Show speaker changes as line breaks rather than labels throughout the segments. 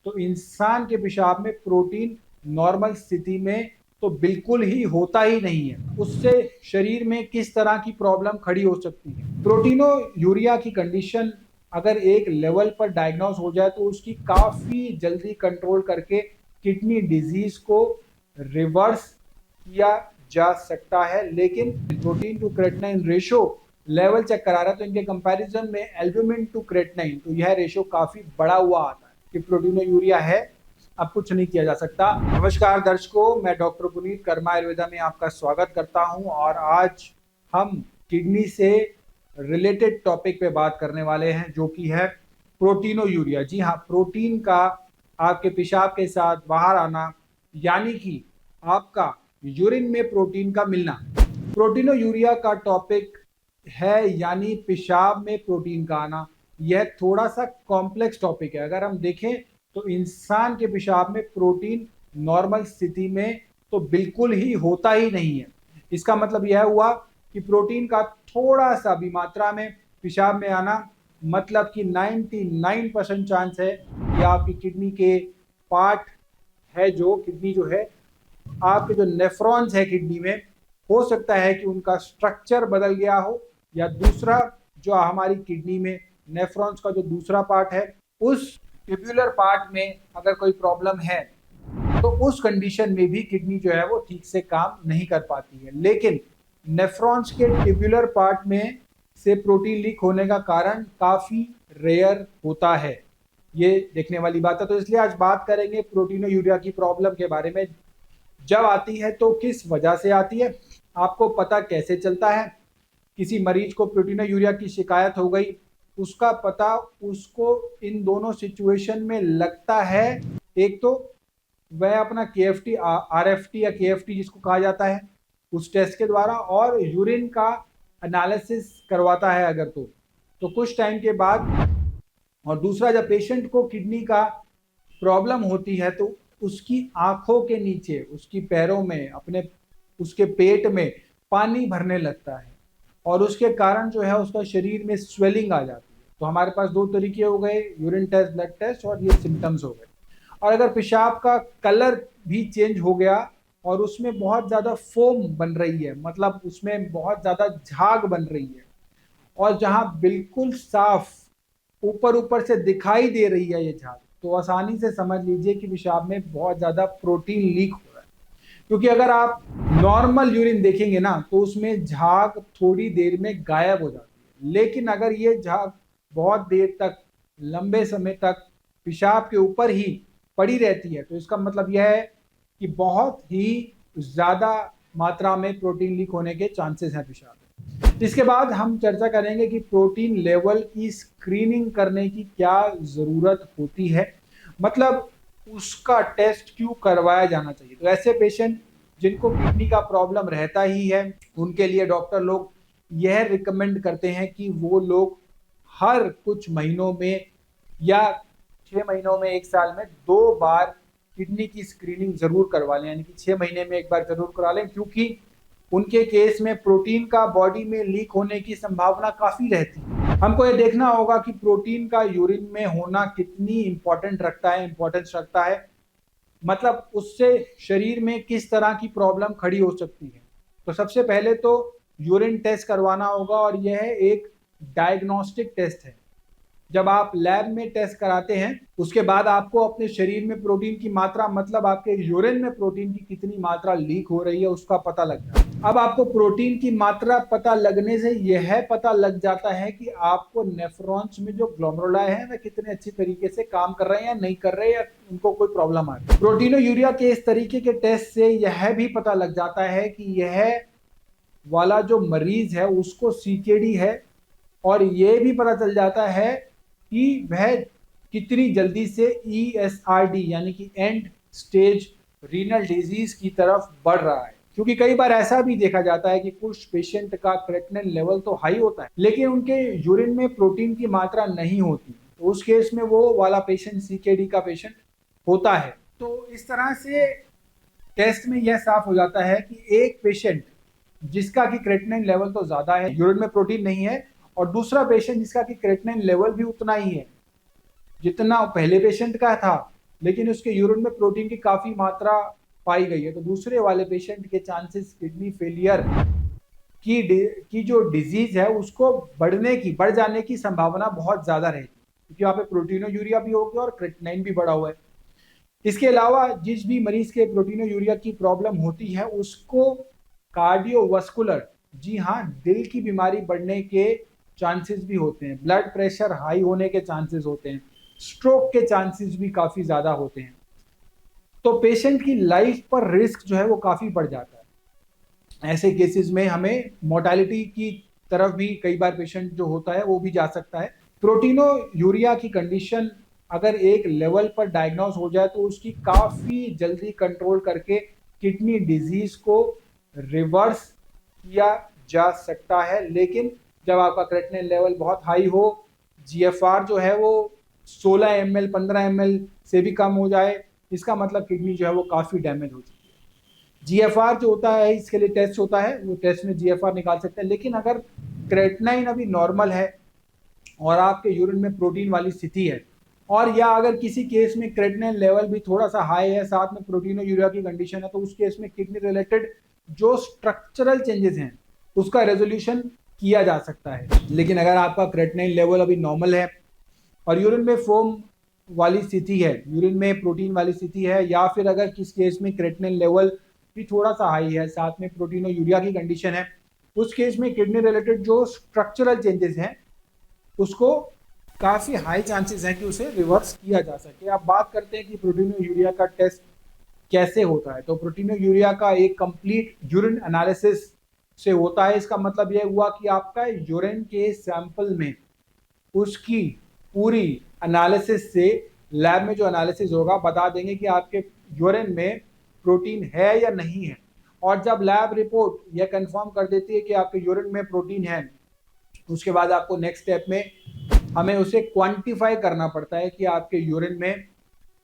तो इंसान के पेशाब में प्रोटीन नॉर्मल स्थिति में तो बिल्कुल ही होता ही नहीं है। उससे शरीर में किस तरह की प्रॉब्लम खड़ी हो सकती है। प्रोटीनो यूरिया की कंडीशन अगर एक लेवल पर डायग्नोज हो जाए तो उसकी काफी जल्दी कंट्रोल करके किडनी डिजीज को रिवर्स किया जा सकता है। लेकिन protein to creatinine ratio level check करा रहा है तो इनके कंपैरिजन में एल्ब्यूमिन टू क्रेटिनिन तो यह रेशो काफी बड़ा हुआ आता है कि प्रोटीनो यूरिया है, अब कुछ नहीं किया जा सकता। नमस्कार दर्शकों, मैं डॉक्टर पुनीत कर्मा आयुर्वेदा में आपका स्वागत करता हूं और आज हम किडनी से रिलेटेड टॉपिक पे बात करने वाले हैं जो कि है प्रोटीनो यूरिया। जी हाँ, प्रोटीन का आपके पेशाब के साथ बाहर आना, यानी कि आपका यूरिन में प्रोटीन का मिलना। प्रोटीनो यूरिया का टॉपिक है यानी पेशाब में प्रोटीन का आना। यह थोड़ा सा कॉम्प्लेक्स टॉपिक है। अगर हम देखें तो इंसान के पेशाब में प्रोटीन नॉर्मल स्थिति में तो बिल्कुल ही होता ही नहीं है। इसका मतलब यह हुआ कि प्रोटीन का थोड़ा सा भी मात्रा में पेशाब में आना मतलब कि 99% चांस है कि आपकी किडनी के पार्ट है, जो किडनी जो है, आपके जो नेफ्रॉन्स है किडनी में, हो सकता है कि उनका स्ट्रक्चर बदल गया हो, या दूसरा जो हमारी किडनी में नेफ्रॉन्स का जो दूसरा पार्ट है उस ट्यूब्यूलर पार्ट में अगर कोई प्रॉब्लम है तो उस कंडीशन में भी किडनी जो है वो ठीक से काम नहीं कर पाती है। लेकिन नेफ्रॉन्स के ट्यूब्यूलर पार्ट में से प्रोटीन लीक होने का कारण काफी रेयर होता है, ये देखने वाली बात है। तो इसलिए आज बात करेंगे प्रोटीनो यूरिया की प्रॉब्लम के बारे में। जब आती है तो किस वजह से आती है, आपको पता कैसे चलता है। किसी मरीज को प्रोटीनो यूरिया की शिकायत हो गई, उसका पता उसको इन दोनों सिचुएशन में लगता है। एक तो वह अपना केएफटी, आरएफटी या केएफटी जिसको कहा जाता है, उस टेस्ट के द्वारा और यूरिन का एनालिसिस करवाता है अगर तो कुछ टाइम के बाद। और दूसरा, जब पेशेंट को किडनी का प्रॉब्लम होती है तो उसकी आंखों के नीचे, उसकी पैरों में, अपने उसके पेट में पानी भरने लगता है और उसके कारण जो है उसका शरीर में स्वेलिंग आ जाती है। तो हमारे पास दो तरीके हो गए, यूरिन टेस्ट, ब्लड टेस्ट, और ये सिम्टम्स हो गए। और अगर पेशाब का कलर भी चेंज हो गया और उसमें बहुत ज़्यादा फोम बन रही है, मतलब उसमें बहुत ज़्यादा झाग बन रही है, और जहां बिल्कुल साफ ऊपर ऊपर से दिखाई दे रही है ये झाग, तो आसानी से समझ लीजिए कि पेशाब में बहुत ज़्यादा प्रोटीन लीक हो रहा है। क्योंकि अगर आप नॉर्मल यूरिन देखेंगे ना तो उसमें झाग थोड़ी देर में गायब हो जाती है। लेकिन अगर ये झाग बहुत देर तक, लंबे समय तक पेशाब के ऊपर ही पड़ी रहती है तो इसका मतलब यह है कि बहुत ही ज्यादा मात्रा में प्रोटीन लीक होने के चांसेस हैं पेशाब में। इसके बाद हम चर्चा करेंगे कि प्रोटीन लेवल की स्क्रीनिंग करने की क्या जरूरत होती है, मतलब उसका टेस्ट क्यों करवाया जाना चाहिए। तो ऐसे पेशेंट जिनको किडनी का प्रॉब्लम रहता ही है, उनके लिए डॉक्टर लोग यह रिकमेंड करते हैं कि वो लोग हर कुछ महीनों में या 6 महीनों में, एक साल में 2 बार किडनी की स्क्रीनिंग जरूर करवा लें, यानी कि 6 महीने में एक बार जरूर करा लें। क्योंकि उनके केस में प्रोटीन का बॉडी में लीक होने की संभावना काफी रहती है। हमको ये देखना होगा कि प्रोटीन का यूरिन में होना कितनी इंपॉर्टेंस रखता है, मतलब उससे शरीर में किस तरह की प्रॉब्लम खड़ी हो सकती है। तो सबसे पहले तो यूरिन टेस्ट करवाना होगा और यह एक डायग्नोस्टिक टेस्ट है। जब आप लैब में टेस्ट कराते हैं उसके बाद आपको अपने शरीर में प्रोटीन की मात्रा, मतलब आपके यूरिन में प्रोटीन की कितनी मात्रा लीक हो रही है, उसका पता लग जाता है। अब आपको प्रोटीन की मात्रा पता लगने से यह पता लग जाता है कि आपको नेफ्रॉन्स में जो ग्लोमेरुलाई है वह कितने अच्छी तरीके से काम कर रहे हैं या नहीं कर रहे हैं, या उनको कोई प्रॉब्लम आ रही है। प्रोटीनो यूरिया के इस तरीके के टेस्ट से यह भी पता लग जाता है कि यह वाला जो मरीज है उसको सीकेडी है, और यह भी पता चल जाता है कि वह कितनी जल्दी से ESRD यानी कि एंड स्टेज रीनल डिजीज की तरफ बढ़ रहा है। क्योंकि कई बार ऐसा भी देखा जाता है कि कुछ पेशेंट का क्रेटिनिन लेवल तो हाई होता है लेकिन उनके यूरिन में प्रोटीन की मात्रा नहीं होती, तो उस केस में वो वाला पेशेंट CKD का पेशेंट होता है। तो इस तरह से टेस्ट में यह साफ हो जाता है कि एक पेशेंट जिसका कि क्रेटिनिन लेवल तो ज्यादा है, यूरिन में प्रोटीन नहीं है, और दूसरा पेशेंट जिसका कि क्रेटिनिन लेवल भी उतना ही है जितना पहले पेशेंट का था, लेकिन उसके यूरिन में प्रोटीन की काफ़ी मात्रा पाई गई है, तो दूसरे वाले पेशेंट के चांसेस किडनी फेलियर की जो डिजीज है उसको बढ़ जाने की संभावना बहुत ज़्यादा रहेगी, क्योंकि यहाँ पे प्रोटीनोयूरिया भी हो गया और क्रेटिनाइन भी बढ़ा हुआ है। इसके अलावा जिस भी मरीज के प्रोटीनोयूरिया की प्रॉब्लम होती है उसको कार्डियोवास्कुलर, जी हाँ, दिल की बीमारी बढ़ने के चांसेस भी होते हैं, ब्लड प्रेशर हाई होने के चांसेस होते हैं, स्ट्रोक के चांसेस भी काफ़ी ज़्यादा होते हैं। तो पेशेंट की लाइफ पर रिस्क जो है वो काफ़ी बढ़ जाता है। ऐसे केसेस में हमें मोर्टेलिटी की तरफ भी कई बार पेशेंट जो होता है वो भी जा सकता है। प्रोटीनोयूरिया की कंडीशन अगर एक लेवल पर डायग्नोज हो जाए तो उसकी काफ़ी जल्दी कंट्रोल करके किडनी डिजीज को रिवर्स किया जा सकता है। लेकिन जब आपका क्रेटिनिन लेवल बहुत हाई हो, जीएफआर जो है वो 16 ml 15 ml से भी कम हो जाए, इसका मतलब किडनी जो है वो काफ़ी डैमेज हो चुकी है। जीएफआर जो होता है इसके लिए टेस्ट होता है, वो टेस्ट में जीएफआर निकाल सकते हैं। लेकिन अगर क्रेटिनाइन अभी नॉर्मल है और आपके यूरिन में प्रोटीन वाली स्थिति है, और या अगर किसी केस में क्रेटिनिन लेवल भी थोड़ा सा हाई है, साथ में प्रोटीनोयूरिया की कंडीशन है, तो उस केस में किडनी रिलेटेड जो स्ट्रक्चरल चेंजेस हैं उसका रेजोल्यूशन किया जा सकता है। लेकिन अगर आपका क्रेटिनिन लेवल अभी नॉर्मल है और यूरिन में फोम वाली स्थिति है, यूरिन में प्रोटीन वाली स्थिति है, या फिर अगर किस केस में क्रेटिनिन लेवल भी थोड़ा सा हाई है, साथ में प्रोटीनोयूरिया की कंडीशन है, उस केस में किडनी रिलेटेड जो स्ट्रक्चरल चेंजेस हैं उसको काफ़ी हाई चांसेस हैं कि उसे रिवर्स किया जा सके। अब बात करते हैं कि प्रोटीनोयूरिया का टेस्ट कैसे होता है। तो प्रोटीनोयूरिया का एक कंप्लीट यूरिन एनालिसिस से होता है। इसका मतलब यह हुआ कि आपका यूरिन के सैंपल में उसकी पूरी एनालिसिस से लैब में जो एनालिसिस होगा बता देंगे कि आपके यूरिन में प्रोटीन है या नहीं है। और जब लैब रिपोर्ट यह कंफर्म कर देती है कि आपके यूरिन में प्रोटीन है, उसके बाद आपको नेक्स्ट स्टेप में हमें उसे क्वांटिफाई करना पड़ता है कि आपके यूरिन में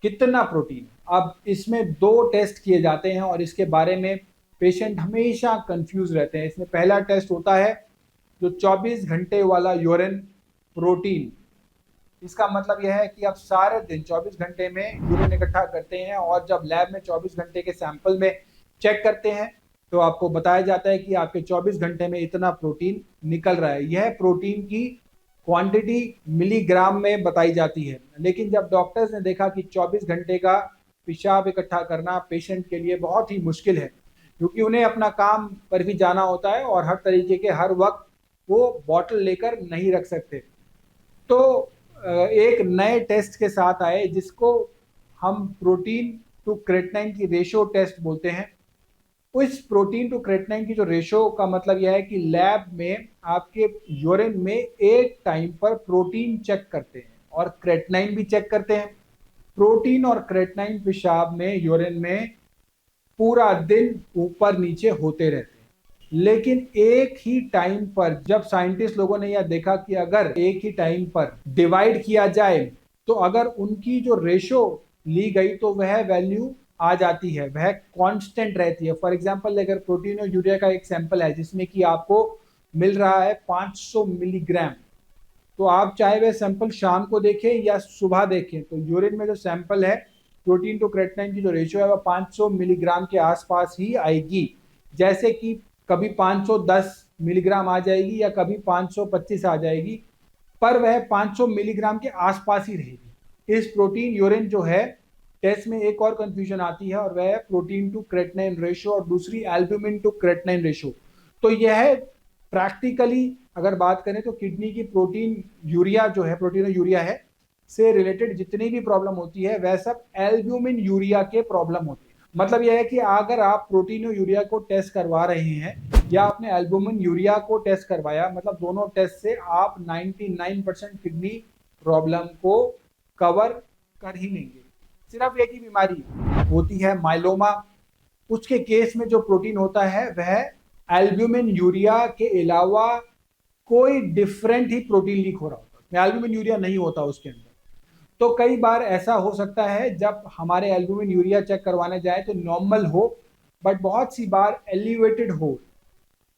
कितना प्रोटीन। अब इसमें दो टेस्ट किए जाते हैं और इसके बारे में पेशेंट हमेशा कंफ्यूज रहते हैं। इसमें पहला टेस्ट होता है जो 24 घंटे वाला यूरिन प्रोटीन। इसका मतलब यह है कि आप सारे दिन 24 घंटे में यूरिन इकट्ठा करते हैं और जब लैब में 24 घंटे के सैंपल में चेक करते हैं तो आपको बताया जाता है कि आपके 24 घंटे में इतना प्रोटीन निकल रहा है। यह प्रोटीन की क्वांटिटी मिलीग्राम में बताई जाती है। लेकिन जब डॉक्टर्स ने देखा कि 24 घंटे का पेशाब इकट्ठा करना पेशेंट के लिए बहुत ही मुश्किल है, क्योंकि उन्हें अपना काम पर भी जाना होता है और हर तरीके के हर वक्त वो बॉटल लेकर नहीं रख सकते, तो एक नए टेस्ट के साथ आए जिसको हम प्रोटीन टू क्रेटिनाइन की रेशो टेस्ट बोलते हैं। उस प्रोटीन टू क्रेटिनाइन की जो रेशो का मतलब यह है कि लैब में आपके यूरिन में एक टाइम पर प्रोटीन चेक करते हैं और क्रेटिनाइन भी चेक करते हैं। प्रोटीन और क्रेटिनाइन पेशाब में यूरिन में पूरा दिन ऊपर नीचे होते रहते हैं। लेकिन एक ही टाइम पर जब साइंटिस्ट लोगों ने यह देखा कि अगर एक ही टाइम पर डिवाइड किया जाए तो अगर उनकी जो रेशो ली गई तो वह वैल्यू आ जाती है, वह कांस्टेंट रहती है। फॉर एग्जांपल अगर प्रोटीनोयूरिया का एक सैंपल है जिसमें कि आपको मिल रहा है 500 मिलीग्राम, तो आप चाहे वह सैंपल शाम को देखें या सुबह देखें तो यूरिन में जो सैंपल है प्रोटीन टू क्रेटिनाइन की जो रेशियो है वह 500 मिलीग्राम के आसपास ही आएगी। जैसे कि कभी 510 मिलीग्राम आ जाएगी या कभी 525 आ जाएगी, पर वह 500 मिलीग्राम के आसपास ही रहेगी। इस प्रोटीन यूरिन जो है टेस्ट में एक और कंफ्यूजन आती है और वह है प्रोटीन टू क्रेटिनाइन रेशो और दूसरी एल्ब्यूमिन टू क्रेटिनाइन रेशो। तो यह प्रैक्टिकली अगर बात करें तो किडनी की प्रोटीन यूरिया जो है प्रोटीनोयूरिया है से रिलेटेड जितनी भी प्रॉब्लम होती है वह सब एल्ब्यूमिन यूरिया के प्रॉब्लम होती है। मतलब यह है कि अगर आप प्रोटीनोयूरिया को टेस्ट करवा रहे हैं या आपने एल्ब्यूमिन यूरिया को टेस्ट करवाया, मतलब दोनों टेस्ट से आप 99% किडनी प्रॉब्लम को कवर कर ही लेंगे। सिर्फ एक ही बीमारी होती है माइलोमा, उसके केस में जो प्रोटीन होता है वह एल्ब्यूमिन यूरिया के अलावा कोई डिफरेंट ही प्रोटीन लीक हो रहा होता है, एल्ब्यूमिन यूरिया नहीं होता उसके अंदर। तो कई बार ऐसा हो सकता है जब हमारे एल्ब्यूमिन यूरिया चेक करवाने जाए तो नॉर्मल हो, बट बहुत सी बार एलिवेटेड हो।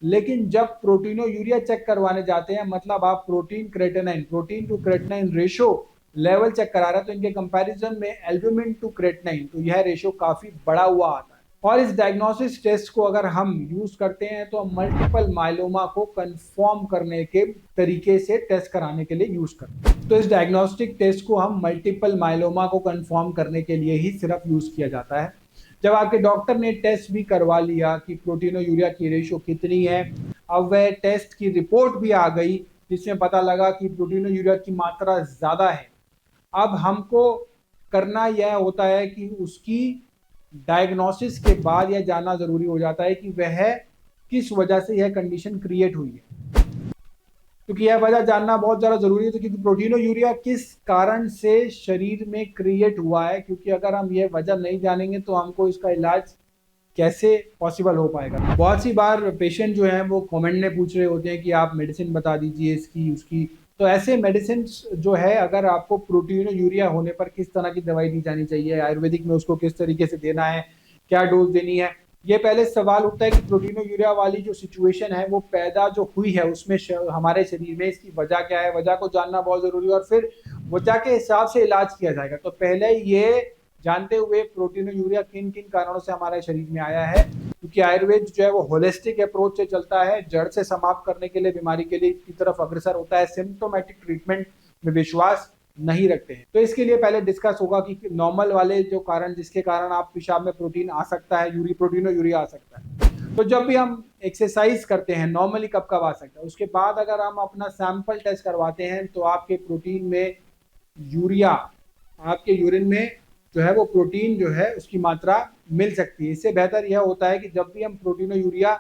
लेकिन जब प्रोटीनोयूरिया चेक करवाने जाते हैं, मतलब आप protein to creatinine ratio level check करा रहा है तो इनके कंपैरिजन में एल्ब्यूमिन टू क्रेटिनिन तो यह रेशियो काफी बड़ा हुआ आता है। और इस डायग्नोसिस टेस्ट को अगर हम यूज करते हैं तो हम मल्टीपल माइलोमा को कंफर्म करने के तरीके से टेस्ट कराने के लिए यूज करते हैं। तो इस डायग्नोस्टिक टेस्ट को हम मल्टीपल माइलोमा को कंफर्म करने के लिए ही सिर्फ यूज किया जाता है। जब आपके डॉक्टर ने टेस्ट भी करवा लिया कि प्रोटीनोयूरिया की रेशियो कितनी है, अब वह टेस्ट की रिपोर्ट भी आ गई जिसमें पता लगा कि प्रोटीनोयूरिया की मात्रा ज़्यादा है, अब हमको करना यह होता है कि उसकी डायग्नोसिस के बाद यह जानना ज़रूरी हो जाता है कि वह किस वजह से यह कंडीशन क्रिएट हुई है। क्योंकि यह वजह जानना बहुत ज़्यादा ज़रूरी है, तो क्योंकि प्रोटीनोयूरिया किस कारण से शरीर में क्रिएट हुआ है, क्योंकि अगर हम ये वजह नहीं जानेंगे तो हमको इसका इलाज कैसे पॉसिबल हो पाएगा। बहुत सी बार पेशेंट जो हैं वो कमेंट में पूछ रहे होते हैं कि आप मेडिसिन बता दीजिए इसकी उसकी, तो ऐसे मेडिसिन जो है अगर आपको प्रोटीनोयूरिया होने पर किस तरह की दवाई दी जानी चाहिए, आयुर्वेदिक में उसको किस तरीके से देना है, क्या डोज देनी है, ये पहले सवाल उठता है कि प्रोटीनोयूरिया वाली जो सिचुएशन है वो पैदा जो हुई है उसमें हमारे शरीर में इसकी वजह क्या है, वजह को जानना बहुत ज़रूरी है और फिर वजह के हिसाब से इलाज किया जाएगा। तो पहले ये जानते हुए प्रोटीनोयूरिया किन किन कारणों से हमारे शरीर में आया है, क्योंकि आयुर्वेद जो है वो होलिस्टिक अप्रोच से चलता है, जड़ से समाप्त करने के लिए बीमारी के लिए की तरफ अग्रसर होता है, सिम्टोमेटिक ट्रीटमेंट में विश्वास नहीं रखते हैं। तो इसके लिए पहले डिस्कस होगा कि नॉर्मल वाले जो कारण जिसके कारण आप पेशाब में प्रोटीन आ सकता है, प्रोटीनोयूरिया आ सकता है, तो जब भी हम एक्सरसाइज करते हैं नॉर्मली कब कब आ सकता है, उसके बाद अगर हम अपना सैंपल टेस्ट करवाते हैं तो आपके प्रोटीन में यूरिया, आपके यूरिन में जो है वो प्रोटीन जो है उसकी मात्रा मिल सकती है। इससे बेहतर यह होता है कि जब भी हम प्रोटीनोयूरिया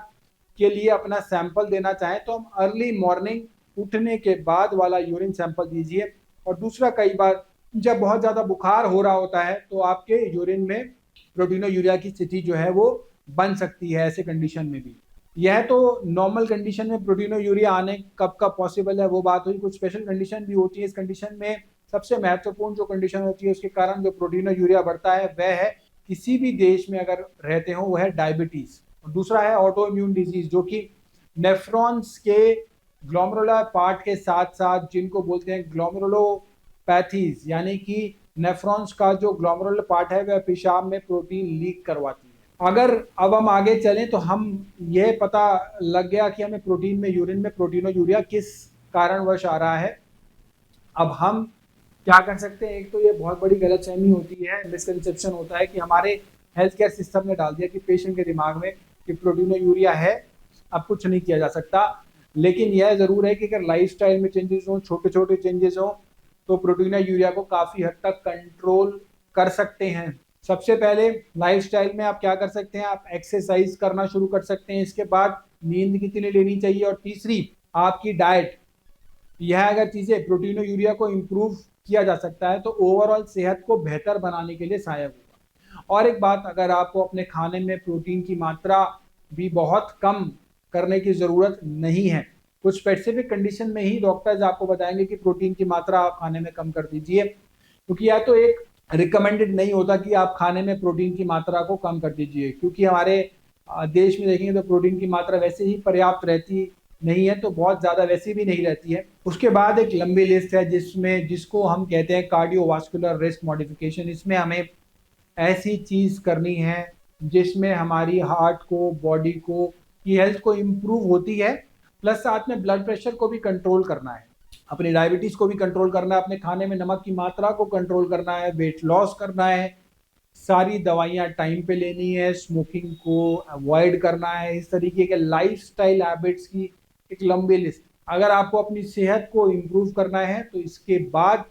के लिए अपना सैंपल देना चाहें तो हम अर्ली मॉर्निंग उठने के बाद वाला यूरिन सैंपल दीजिए। और दूसरा, कई बार जब बहुत ज़्यादा बुखार हो रहा होता है तो आपके यूरिन में प्रोटीनोयूरिया की स्थिति जो है वो बन सकती है ऐसे कंडीशन में भी। यह तो नॉर्मल कंडीशन में प्रोटीनोयूरिया आने कब कब पॉसिबल है वो बात हुई। कुछ स्पेशल कंडीशन भी होती है। इस कंडीशन में सबसे महत्वपूर्ण जो कंडीशन होती है उसके कारण जो प्रोटीनोयूरिया बढ़ता है वह है किसी भी देश में अगर रहते हो वह है डायबिटीज, और दूसरा है ऑटो इम्यून डिजीज जो कि नेफ्रॉन्स के ग्लोमेरुलर पार्ट के साथ साथ जिनको बोलते हैं ग्लोमेरुलोपैथीज, यानी कि नेफ्रॉन्स का जो ग्लोमेरुलर पार्ट है वह पेशाब में प्रोटीन लीक करवाती है। अगर अब हम आगे चलें तो हम यह पता लग गया कि हमें प्रोटीन में यूरिन में प्रोटीनोयूरिया किस कारणवश आ रहा है। अब हम क्या कर सकते हैं, एक तो ये बहुत बड़ी गलतफहमी होती है, मिसकंसेप्शन होता है कि हमारे हेल्थ केयर सिस्टम ने डाल दिया कि पेशेंट के दिमाग में कि प्रोटीनोयूरिया है, अब कुछ नहीं किया जा सकता। लेकिन यह ज़रूर है कि अगर लाइफस्टाइल में चेंजेस हों, छोटे छोटे चेंजेस हों, तो प्रोटीनोयूरिया को काफ़ी हद तक कंट्रोल कर सकते हैं। सबसे पहले लाइफस्टाइल में आप क्या कर सकते हैं, आप एक्सरसाइज करना शुरू कर सकते हैं। इसके बाद नींद कितनी लेनी चाहिए, और तीसरी आपकी डाइट। यह अगर चीज़ें प्रोटीनोयूरिया को इम्प्रूव किया जा सकता है तो ओवरऑल सेहत को बेहतर बनाने के लिए सहायक होगा। और एक बात, अगर आपको अपने खाने में प्रोटीन की मात्रा भी बहुत कम करने की ज़रूरत नहीं है। कुछ स्पेसिफिक कंडीशन में ही डॉक्टर्स आपको बताएंगे कि प्रोटीन की मात्रा आप खाने में कम कर दीजिए, क्योंकि यह तो एक रिकमेंडेड नहीं होता कि आप खाने में प्रोटीन की मात्रा को कम कर दीजिए, क्योंकि हमारे देश में देखेंगे तो प्रोटीन की मात्रा वैसे ही पर्याप्त रहती नहीं है, तो बहुत ज़्यादा वैसी भी नहीं रहती है। उसके बाद एक लंबी लिस्ट है जिसको हम कहते हैं कार्डियोवास्कुलर रिस्क मॉडिफिकेशन। इसमें हमें ऐसी चीज़ करनी है जिसमें हमारी हार्ट को, बॉडी को की हेल्थ को इम्प्रूव होती है, प्लस साथ में ब्लड प्रेशर को भी कंट्रोल करना है, अपनी डायबिटीज़ को भी कंट्रोल करना है, अपने खाने में नमक की मात्रा को कंट्रोल करना है, वेट लॉस करना है, सारी दवाइयाँ टाइम पे लेनी है, स्मोकिंग को अवॉइड करना है। इस तरीके के लाइफस्टाइल हैबिट्स की एक लंबी लिस्ट। अगर आपको अपनी सेहत को इम्प्रूव करना है तो इसके बाद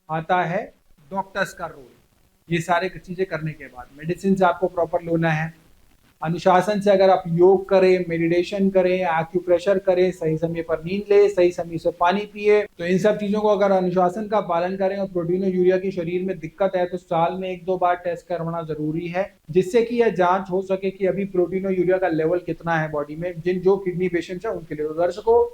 आता है डॉक्टर्स का रोल। ये सारे चीज़ें करने के बाद मेडिसिन से आपको प्रॉपर लेना है। अनुशासन से अगर आप योग करें, मेडिटेशन करें, एक्यूप्रेशर करें, सही समय पर नींद ले, सही समय से पानी पिए, तो इन सब चीज़ों को अगर अनुशासन का पालन करें और प्रोटीनोयूरिया की शरीर में दिक्कत है तो साल में 1-2 बार टेस्ट करवाना जरूरी है, जिससे कि यह जांच हो सके कि अभी प्रोटीनोयूरिया का लेवल कितना है बॉडी में। जो किडनी पेशेंट्स हैं उनके लिए। तो दर्शकों,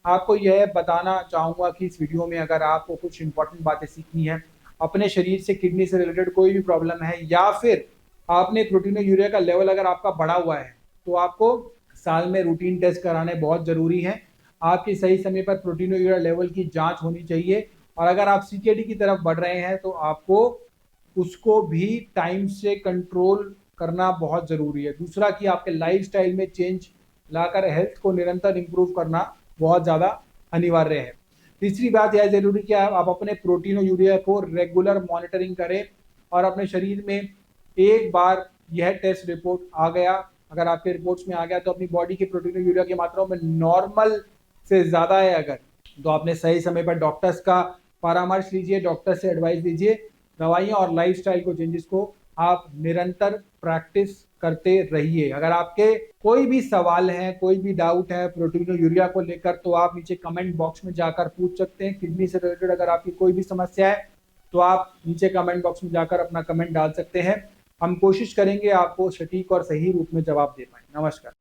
आपको यह बताना चाहूँगा कि इस वीडियो में अगर आपको कुछ इंपॉर्टेंट बातें सीखनी है, अपने शरीर से किडनी से रिलेटेड कोई भी प्रॉब्लम है, या फिर आपने प्रोटीनोयूरिया का लेवल अगर आपका बढ़ा हुआ है, तो आपको साल में रूटीन टेस्ट कराने बहुत ज़रूरी है। आपकी सही समय पर प्रोटीनोयूरिया लेवल की जांच होनी चाहिए और अगर आप सीकेडी की तरफ बढ़ रहे हैं तो आपको उसको भी टाइम से कंट्रोल करना बहुत ज़रूरी है। दूसरा कि आपके लाइफस्टाइल में चेंज लाकर हेल्थ को निरंतर इंप्रूव करना बहुत ज़्यादा अनिवार्य है। तीसरी बात यह ज़रूरी कि आप अपने प्रोटीन और यूरिया को रेगुलर मॉनिटरिंग करें और अपने शरीर में एक बार यह टेस्ट रिपोर्ट आ गया, अगर आपके रिपोर्ट्स में आ गया तो अपनी बॉडी के प्रोटीन और यूरिया की मात्रा में नॉर्मल से ज़्यादा है अगर, तो आपने सही समय पर डॉक्टर्स का परामर्श लीजिए, डॉक्टर से एडवाइस लीजिए। दवाइयाँ और लाइफस्टाइल को चेंजेस को आप निरंतर प्रैक्टिस करते रहिए। अगर आपके कोई भी सवाल है, कोई भी डाउट है प्रोटीन और यूरिया को लेकर, तो आप नीचे कमेंट बॉक्स में जाकर पूछ सकते हैं। किडनी से रिलेटेड अगर आपकी कोई भी समस्या है तो आप नीचे कमेंट बॉक्स में जाकर अपना कमेंट डाल सकते हैं। हम कोशिश करेंगे आपको सटीक और सही रूप में जवाब दे पाएं। नमस्कार।